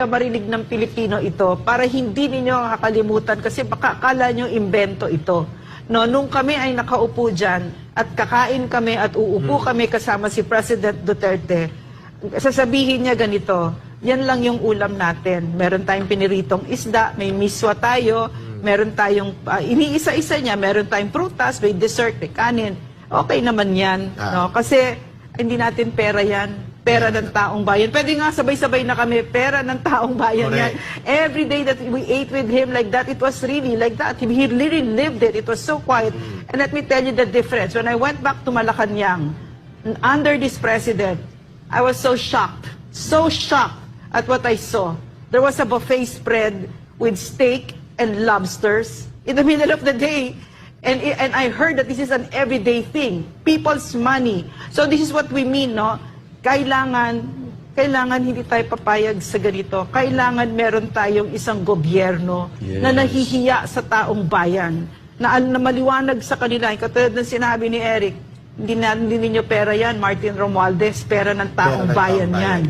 marinig ng Pilipino ito para hindi ninyo kakalimutan kasi baka akala nyo imbento ito. No, nung kami ay nakaupo dyan at kakain kami at uupo kami kasama si President Duterte, sasabihin niya ganito, yan lang yung ulam natin. Meron tayong piniritong isda, may miswa tayo, meron tayong, iniisa-isa niya, meron tayong prutas, may dessert, may kanin. Okay naman yan. No? Kasi hindi natin pera yan. Pera ng taong bayan. Pwede nga sabay-sabay na kami, pera ng taong bayan yan. Every day that we ate with him like that, it was really like that. He really lived it. It was so quiet. And let me tell you the difference. When I went back to Malacanang, under this president, I was so shocked at what I saw. There was a buffet spread with steak and lobsters in the middle of the day. And I heard that this is an everyday thing. People's money. So this is what we mean, no? Kailangan hindi tayo papayag sa ganito. Kailangan meron tayong isang gobyerno na nahihiya sa taong bayan. Na maliwanag sa kanila. Katulad ng sinabi ni Eric, hindi ninyo pera yan, Martin Romualdez, pera ng taong bayan yan.